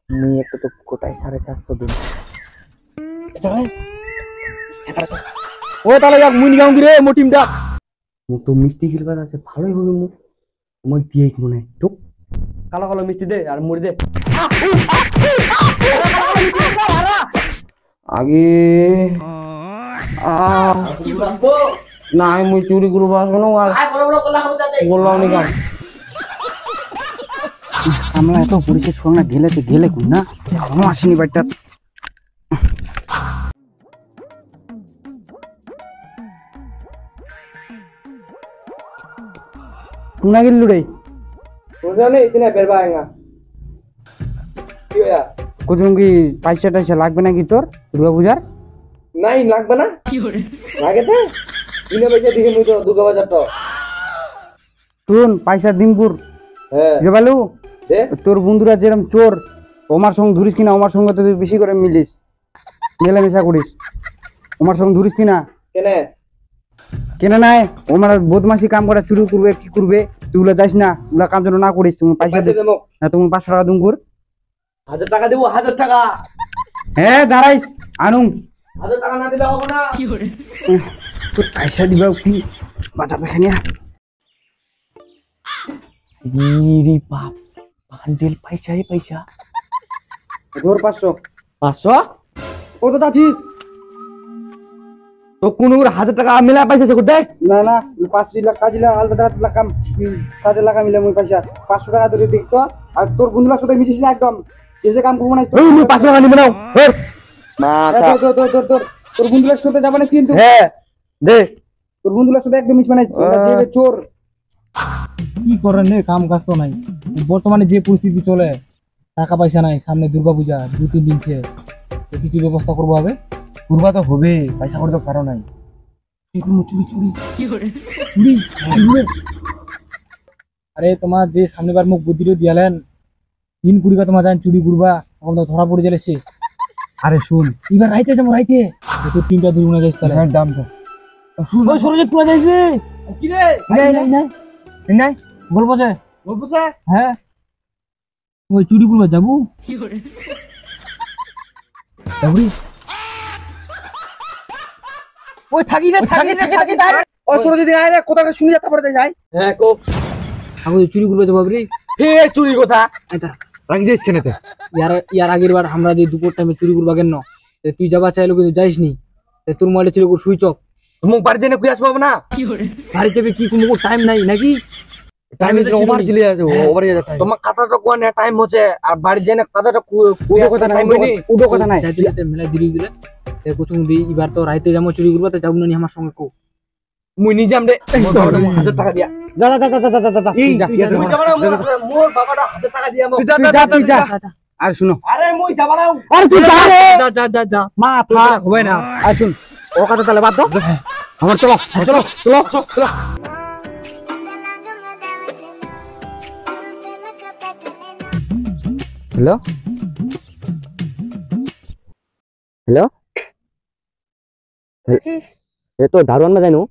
মুই একটা তো গোটায় 450 দিন ও তাহলে যাক মুই নিগাম রে মো টিমটা মুখ তো মিষ্টি খেলবার আছে ভালোই হবে মুখ তোমার দিয়ে মনে হয় তো কালো কালো মিষ্টি দে আর মুড়ি দে আগে না মুই চুরি করবো আসবো না আর বললাম নিগাম আমরা এত পরিচয় ছোঁয়া না গেলে তো গেলে কোন না এখনো আসেনি বাড়িটা कुना गिल्लू रे मुझे नहीं इतने बेरबा आएगा क्यों यार कुछ उनकी पैसा टैसा लागबे ना की तोर दुर्गा पूजार नहीं लागबे ना लागे थे इने पैसा दिखे मुई तो दुर्गा बाजार तो तुन पैसा दिमपुर হ্যাঁ জবালু তোর বন্ধুরা যেরকম চোর ওমার সঙ্গে ধরিস কিনা ওমার সঙ্গে তো বেশি করে মিলিস মেলামেশা করিস ওমার সঙ্গে ধরিস কিনা কেনে কেনে নাই ওমার বদমাশি কাম করে চুরি করবে কি করবে তুইগুলো যাইস না ওগুলা কাম যেন না করিস তুমি পয়সা দেবো না তুমি 500 টাকা দুম কর 1000 টাকা দেবো 1000 টাকা হ্যাঁ দাঁড়াইস আনুম 1000 টাকা না দিলে হবে না কি করে তোর পয়সা দিবা কি বাজার দেখানিয়া রে বাপ বান্ডেল পয়সা রে পয়সা ধর 500 কত দাছিস তো কোন 1000 টাকা মিলা পয়সা সে দেখ না না 5 লাখ কাজিলা আলাদা লাখ কাম কাজে লাগা মিলে মই পয়সা 500 টাকা ধরে দেখ তো আর তোর বন্ধুরা সাথে মিছিস না একদম এসে কাম করব না ওই মই 500 টাকা নিবে নাও না তোর বন্ধুদের সাথে যাবে না কিন্তু হ্যাঁ দে তোর বন্ধুদের সাথে একদম মিছ বানাইছ যে চোর কি করেন রে কাম কাজ তো নাই বর্তমানে যে পরিস্থিতি চলে টাকা পয়সা নাই সামনে দুর্গা পূজা 2-3 দিন ছে কিছু ব্যবস্থা করব হবে করবা তো হবে পয়সা করে তো পারো নাই কি করব চুরি কি করে চুরি আরে তোমার যে সামনেবার মুখ বুদ্ধিরে দিয়ালেন 3 কুড়ি তোমার জান চুরি করবা তখন তো ধরা পড়ে গেলে শেষ আরে শুন এবার রাইতে যাবো রাইতে তো টিমটা দূর না যাইস তাহলে হ্যাঁ দাম তো শুন ওই সরজিৎ কোলা যাইছে কি রে নাই বলবো যে হ্যাঁ ওই চুরি করবা যাবো কি করে যাবি ওই থাকি ওই সরজিৎ আয় রে কথাটা শুনি যেতে পারতে যাই হ্যাঁ কো আমি চুরি করবা যাবো রে হে চুরি কথা এটা রাখি যাইস কেনেতে ইয়ার আগের বার আমরা যে দুপুর টাইমে চুরি করবা কেন তুই যাবা চাইলো কিন্তু যাইস নি তোর মোবাইলে ছিল সুইচ অফ মুখ বাড়ি যাই না কুই আসবো না কি করে বাড়ি যাবে কি কোনো টাইম নাই নাকি টাইমে তো ওভার চলে যাচ্ছে ওভার যাচ্ছে টাইম তোমার কথাটা কোন টাইম হচ্ছে আর বাড়ি যাই না কথাটা কুই আসতে টাইম হয়নি উডো কথা নাই যাইতে মেলা দিরি দিলে তে কুচুং দি এবার তো রাইতে যামো চুরি করবা তে যাবো না আমার সঙ্গে কো মুই নি যাম রে 1000 টাকা দিয়া যা মুই যাবা না মোর বাবাটা 1000 টাকা দিয়া মো যা আর শুনো আরে মুই যাবা না আরে তুই যা মা থাক হবে না আর শুন ও কথা তাহলে বাদ দাও আমার চলো हेलो ये तो दारुआन में जाइनु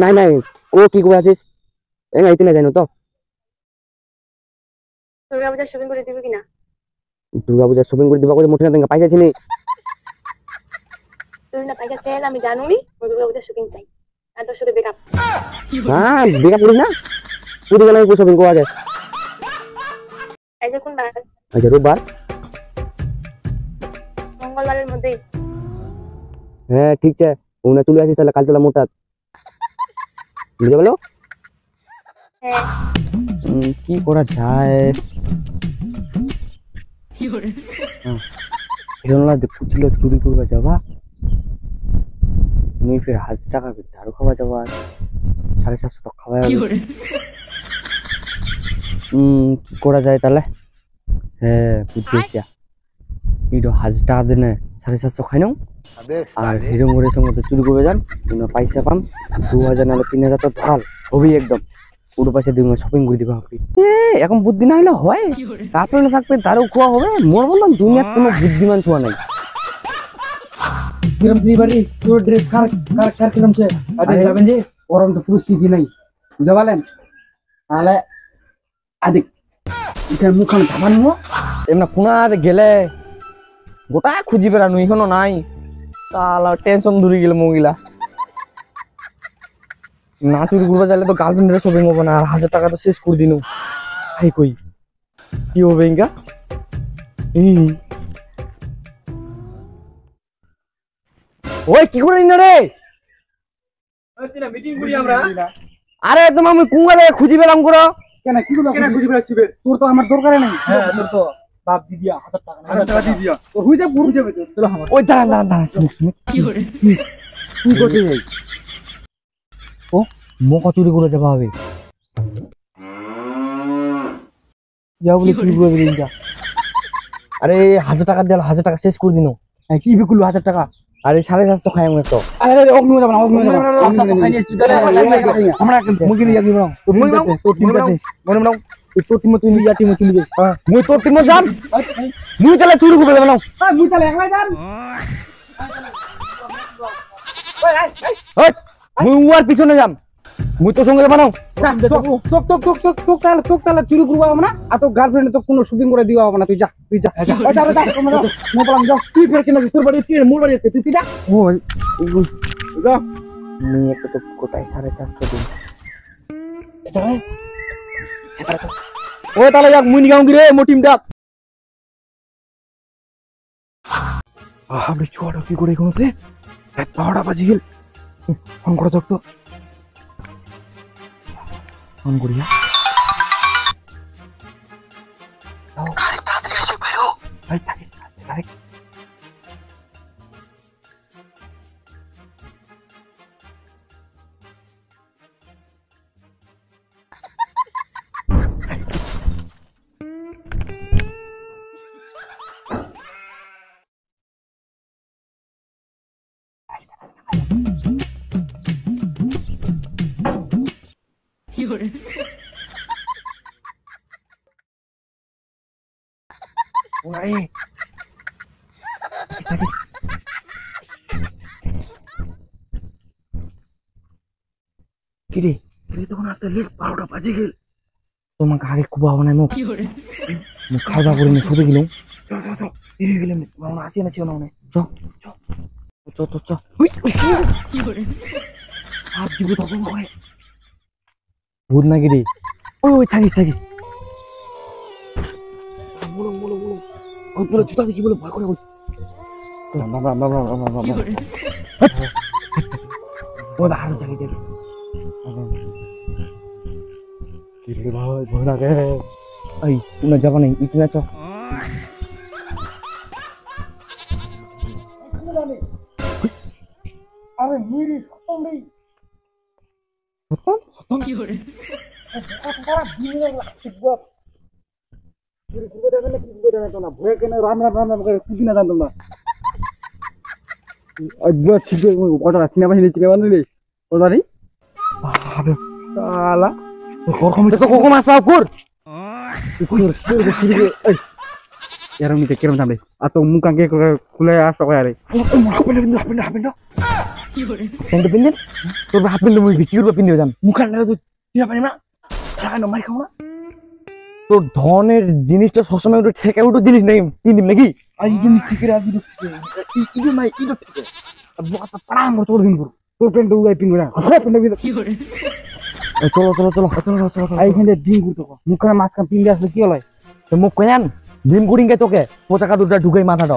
नहीं ओ की को आছিস এঙ্গা ইতিনে যাইनु তো দুর্গা পূজা শপিং করে দিবি কিনা দুর্গা পূজা শপিং করে দিবা কই মোটে না পয়সা ছিনি তুই না পয়সা চাই আমি জানুনি দুর্গা পূজা শপিং চাই আর তোর সাথে ব্রেকআপ হ্যাঁ ব্রেকআপ করিস না পুরো গেলে শপিং করা যায় আজকে কোন বার আজ রবিবার মঙ্গলবারের মধ্যে হ্যাঁ ঠিক আছে ওনা চলে আসিস তাহলে কাল চলা মোটা বুঝে গেল হ্যাঁ কি করা যায় কি করে এরোলা দেখছিল চুরি করবা যাবা মুই ফির 1000 টাকা দারু খাওয়া যাবা 750 টাকা খাওয়া কি করে কি করা যায় তাহলে হ্যাঁ বুঝছি ইডো 1000 টাকা দেনে 750 খাই নাও আর হিরো মোড়ের সঙ্গে তো চুরি করে যান পয়সা পাম 2000 নালে 3000 তো ধরাল হবি একদম পুরো পয়সা দিয়ে শপিং করে দিবা হবে এখন বুদ্ধি না হলে হয় কাপড়ে থাকবে তারও খোয়া হবে মোর বললাম দুনিয়ার কোনো বুদ্ধিমান ছোঁয়া নাই কিরম দিবারি তোর ড্রেস কার কিরম ছে আদে যাবেন যে ওরম তো পরিস্থিতি নাই বুঝা পালেন তাহলে আদিক এখানে মুখান ধাবানো এমনা কোনাতে গেলে গোটা খুঁজি বেড়ানো এখনো নাই তাহলে টেনশন ধরে গেল মহিলা না চুরি করবো চাইলে তো গার্লফ্রেন্ডের শপিং হবো না আর 1000 টাকা তো শেষ করে দিন ভাই কই কি হবে ইনকা ওই কি করে নিন রে মিটিং করি আমরা আরে তোমার আমি কুঙ্গালে খুঁজি পেলাম করো কেন কি গুলো কেন খুঁজে বেড়াচ্ছিবে তোর তো আমার দরকার নাই তোর তো বাপ দিদিয়া 1000 টাকা 1000 টাকা দিয়ে দিয়া তোর হই যা পুরো যাবে তো চলো আমার ওই দাঁড়ান শুনুক কি করে কি করতে যাই ও মোকা চুরি করে যাবা হবে যাও বলে কি বলবে দিনটা আরে 1000 টাকা দিল 1000 টাকা শেষ করে দিনো কি বিকুল 1000 টাকা আরে 750 খাই আমি তো আরে অগ্নি যাব না অগ্নি যাব আমরা মুগি নিয়ে যাবি না তোর টিমটা মনে নাও তোর টিম তুই নিয়া টিম চলে যাস মুই তোর টিম যাম মুই তাহলে চুরি করে যাবো না মুই তাহলে একলাই যাম ওই মুই উয়ার পিছনে যাম মুই তোর সঙ্গে যাবো না তোক তাহলে চুরি করবো না আর তোর গার্লফ্রেন্ড তো কোনো শপিং করে দিবা হবে না তুই যা মো বললাম যা তুই ফের কিনা তোর বাড়ি তুই মোর বাড়ি তুই যা ওই যা মুই একটা তো কোটায় 450 দিন চলে ও তাহলে যাক মুই নিগাম গিরে মো টিমটা আপনি ছোড়া কি করে কোনতে 12টা বাজে গেল ফোন করে থাকতো ফোন করিয়া তাড়াতাড়ি এসে বাইরো ভাই থাকিস তাড়াতাড়ি ওরে থাকিস কি রে তখন আসতে লেট 12টা বাজে গেল তোমাকে আগে কুবা বানাই মুখ মুখ খাওয়া করে নিয়ে শুধু গেলাম চল এই গেলাম আমরা আসি না ছিল না চ কি করে আর দিব তখন হয় ভূত নাকি রে ওই থাকিস বলো জুতা দেখি বলে ভয় করে ও দাঁড়ানো জানি দে কি রে ভাই ভয় লাগে এই তুমি যাবা নাই ইতনা চ আরে মুইরি খতম নেই খতম কি করে সারা দিন লাগছে বাপ মুইরি ঘুরে যাবে না কি ঘুরে যাবে না ভয় কেন রাম করে কিছু না জানতাম না আজকে ঠিক কথা চিনা পাইনি চিনা বানলি কথা নেই আরে শালা তো কোকো মাছ পাও কর এরম নিতে কিরম দাম রে আর তো মুখ আগে খুলে আসো আরে হাপেন কি করে প্যান্ট পিনদিন তোর হাফ প্যান্ট মুই কি করব পিনদিও যাম মুখ আনলে তো চিনা পারি না টাকা মারি খাও না তোর ধনের জিনিসটা সবসময় একটু ঠেকে উঠো জিনিস নেই পিনদিম নাকি আর ইদুন ঠিক রে আদি ইদুন নাই ইদুন ঠিক বাবা পাড়া মর তোর দিন পুরো তোর প্যান্ট উগাই পিন না প্যান্ট কি করে চলো এইখানে দিন ঘুরতো মুখ খানে মাছ কাম পিন দিয়ে আসলে কি হলো তো মুখ কয়ান ডিম কুড়িং তোকে পোচাকা দুটা ঢুকাই মাথাটা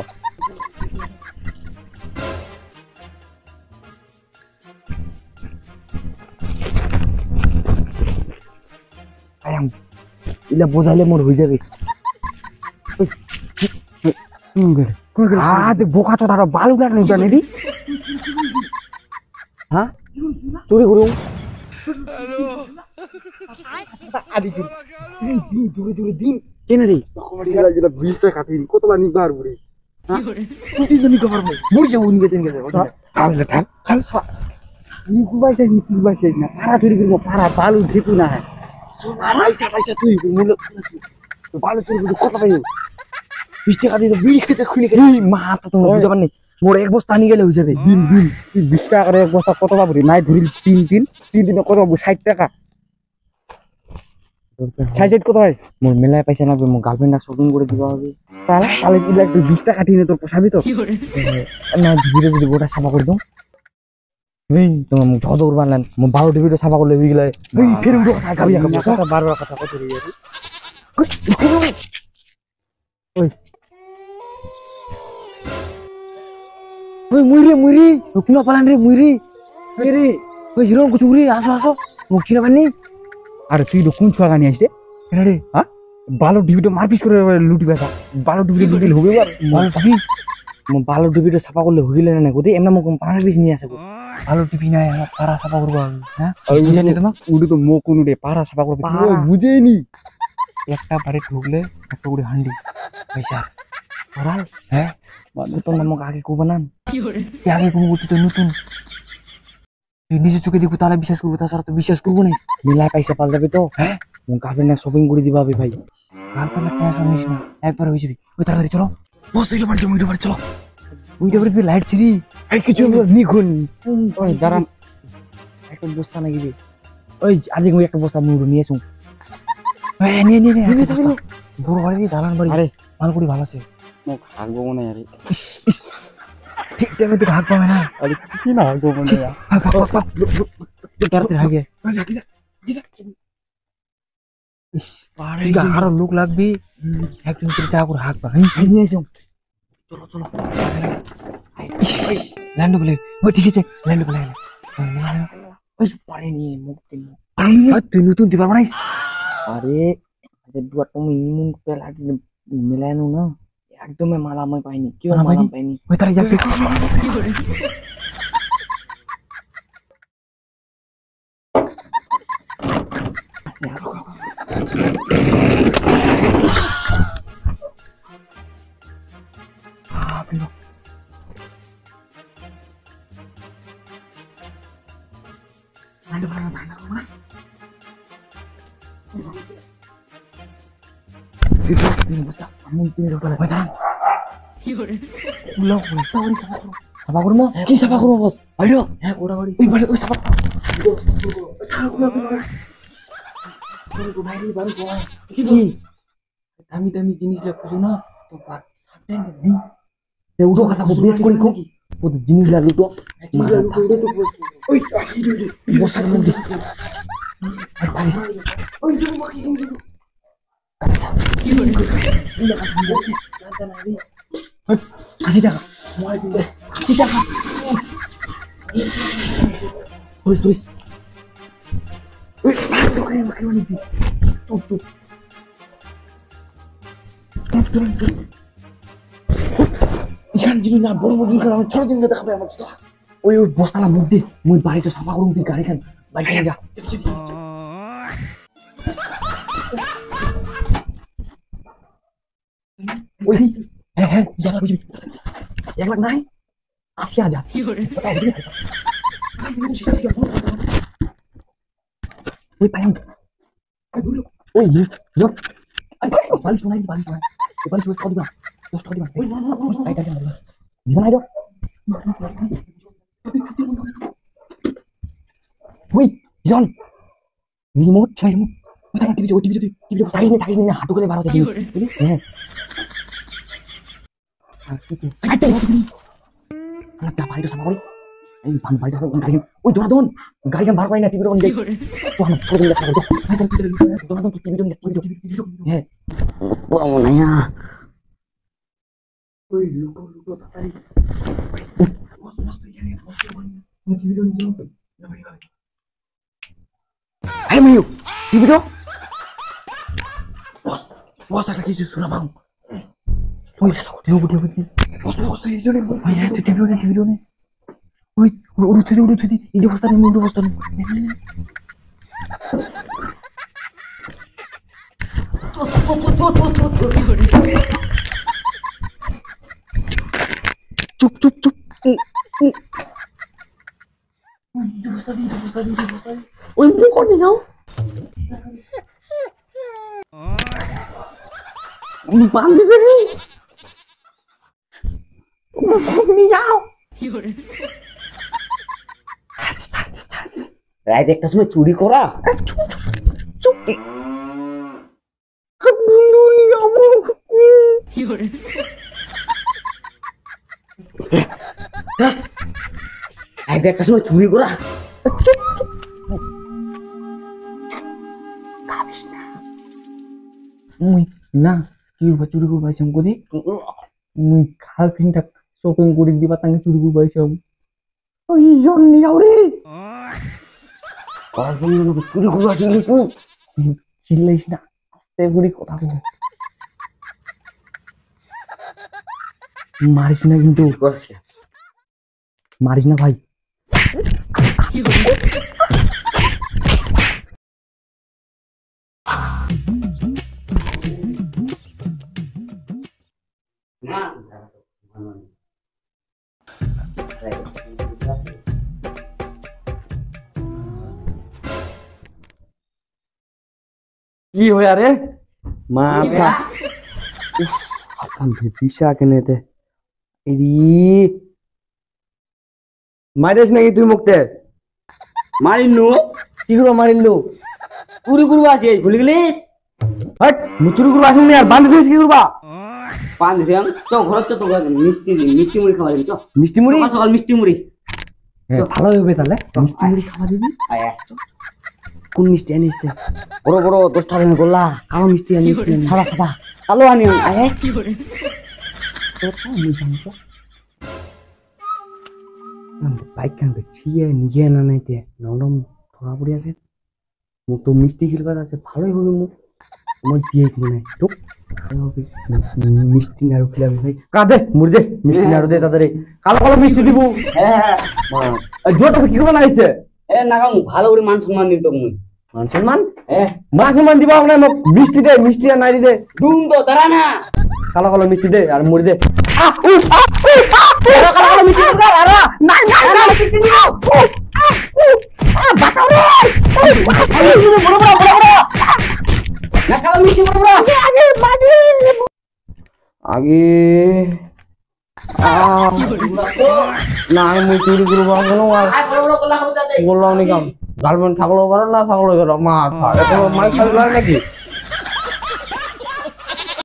আয়াম ইলা বোঝাইলে মোর হয়ে যাবে দেখ বোকা তো তারা বালু না উঠা নেবি হ্যাঁ চুরি করুন দিন কেন রে যেটা 20 টাকা দিন কতলা নিবার বুড়ি তুই জমি কভার ভাই মুড়ি যাবো নিয়ে দেন গেছে তাহলে থাক কুবাইছে না পাড়া চুরি করবো পাড়া বালু ঢেকু না হয় পয়সা তুই মূল্য বালু চুরি করবো কত পাই 20 টাকা দিয়ে বিড়ি খেতে খুলে মাথা তোমার বুঝাবার নেই মোর এক বস্তা নিয়ে গেলে হয়ে যাবে দিন তুই 20 টাকা করে এক বস্তা কত পাবো নাই ধরি 3 দিনে কত পাবো 60 টাকা সাইজেট কত হয়? মোর মেলায় পয়সা লাগবে, মোর গার্লফ্রেন্ড শপিং করে দিবা হবে। তাহলে তাহলে কি লাগবে? 20 টাকা কাটিয়ে নে, তোর পোষাবি তো? না ভিডিও যদি গোটা সাফা করে দাও, এই তোমার মুখ ঝদ করবার না, মোর 12টি ভিডিও সাফা করলে হয়ে গেলে। এই ফের উঠো কথা খাবি কথা 12 কথা কত রে ইয়ার। ওই মুইরি কোন পালান রে মুইরি রে। ওই হিরো কিছু রে, আসো মুখ চিনা পানি। আরে তুই তো কোন ছুয়া গানি আসছে? কেন রে? হ্যাঁ, বালো ডিবিটো মারপিস করে লুটি বেটা, বালো ডিবিটো লুটিল হবে আর বল ভাবি মোর 12টি ভিডিও সাফা করলে হয়ে গেলে না কোদি এমন মুখ 15 পিস নিয়ে আসে গো। ভালো টিভি নাই, আমার পাড়া সাফা করবো আমি। হ্যাঁ বুঝেনি তোমার উড়ে তো মো কোন উড়ে পাড়া সাফা করবে, বুঝেনি? একটা বাড়ি ঢুকলে একটা করে হান্ডি পয়সা ওরাল। হ্যাঁ তোর নামক আগে কো বানান আগে কো তুই তো নতুন, তুই নিজের চোখে দেখবো তাহলে বিশ্বাস করবো, তাছাড়া তো বিশ্বাস করবো না। মিলায় পয়সা পাল যাবে তো। হ্যাঁ মোর গার্লফ্রেন্ড শপিং করে দিবা হবে ভাই। গার্লফ্রেন্ড টেনশন নিস না, একবার হয়ে যাবি। ওই তাড়াতাড়ি চলো বস, এইটা বাড়ি চলো। ওইটা বাড়ি তুই লাইট ছিড়ি কিছু নিখুন। ওই দাঁড়ান একটা বস্তা নাকি রে, ওই আজকে একটা বস্তা মুড়ো নিয়ে আসুন। নিয়ে বড় বাড়ি দালান বাড়ি। আরে মালগুড়ি ভালো আছে, মুখ হাগবো মনে আরে। ঠিক টাইমে তো ভাগ পাবে না। আরে কি না হাগবো মনে আর। তাড়াতাড়ি হাগে। আরো লোক লাগবে, একদিন করে চা করে হাঁকবা। নিয়ে আসুন চলো ল্যান্ড বলে। ওই ঠিক আছে ল্যান্ড বলে গেলে ওই পারে নিয়ে মুখ দিন। তুই নতুন দিবার বানাইস? আরে দুয়ার তুমি ইমুন পেলা মেলানো না, একদমই মালা আমি পাইনি, কেউ মালা পাইনি। ওই তারা যাচ্ছে সাফা করবো। কি সাফা করবো বস? হ্যাঁ ওরা বাড়ি ওই সাফা দামি দামি জিনিস খুঁজো না তো উঠো কথা বেশ করি জিনিস লাগলো তো বসার মধ্যে। আশি টাকা চুপ এখানে যদি না বড় বড় জিনিস আমার ছোট জিনিস দেখাবে আমার। ওই বস্তালা মুখ দিয়ে মুই বাড়িতে সাফা করুন, তুই গাড়ি খান বাড়ি যা। ওই হ্যাঁ জায়গা বুঝবি 1 লাখ নাই 80,000। ওই পাইম ওই বালি শোনাই কত দিবা 10 টাকা দিবা। দিবা নাই ওই জন রিমোট ছয় রিমোট টিভি থাকিস না হাঁটু করে 12 জিনিস। হ্যাঁ বাড়িটা সাফা করি, এই বাড়িটা গাড়ি ওই দোনাদন গাড়ি বার করি না টিভি তো আমার ছোট দিন সাফা করতো। হ্যাঁ ওই লুটো তাড়াতাড়ি হ্যাঁ মিউ টিভিটা বস একটা কিছু শোনা পাও। ওই টিভিটা ওই উড়ুতে এই অবস্থা নেই অবস্থা নেই। চুপ ওই মুখ নিয়ে যাও বান্ধবী নিয়ে যাও। রাত একটা সময় চুরি করা চুপ বন্ধু নি কামু আগে একটা সময় চুরি করা মুই না কি চুরি করে পাইছাম কদি মুই গার্লফ্রেন্ডটা শপিং করে দিবা তাকে চুরি করে পাইছাম ওই জন্য আউরে চুরি করবা তুই চিল্লাইস না আস্তে করে কথা বল মারিস না কিন্তু মারিস না ভাই কি হয় আরে মাথা আকাম পিসা কেনেতে এরি মারিস নাকি তুই মুখতে মারিনু কি করবো মারিনু চুরি করবো আসি ভুলে গেলিস হট চুরি করবো আসি আর বান্ধে দিস কি করবা পান দিছি তো ঘরত তো মিষ্টি মুড়ি খাওয়া দিবি তো মিষ্টি মুড়ি সকাল মিষ্টি মুড়ি ভালো হবে তাহলে মিষ্টি মুড়ি খাওয়া দিবি কোন মিষ্টি আনিস বড় বড় 10 টাকা গোল্লা কালো মিষ্টি আনিস সাদা সাদা কালো আনি আয় কি করে বাইক কান ছিয়ে নিয়ে না নাইতে নরম ধরা পড়ি আছে মুখ তো মিষ্টি খেলবার আছে ভালোই হবে মুখ আমার দিয়ে কি নাই তো মিষ্টি নাড়ু খেলাম ভাই কাঁদে মুড়ি দে মিষ্টি নাড়ু দে তাড়াতাড়ি কালো কালো মিষ্টি দিব হ্যাঁ হ্যাঁ জোরটা কি করে লাগাইছে এ নাগাম ভালো করে মান সম্মান দিত মুই মান সম্মান মান সম্মান দিবা আমরা মিষ্টি দে মিষ্টি আর নাড়ি দে দুম তো দাঁড়া না কালো কালো মিষ্টি দে আর মুড়ি দে কালো কালো মিষ্টি দে আর না না না মিষ্টি দিও বাঁচাও রে বড় বড় বড় বড় না কালো মিষ্টি বড় বড় আগে মাগি আগে না আমি চুরি করবো কোনো বললাম নি কাম গার্লফ্রেন্ড থাকলেও পারো না থাকলেও পারো মা মাছ খালি নাকি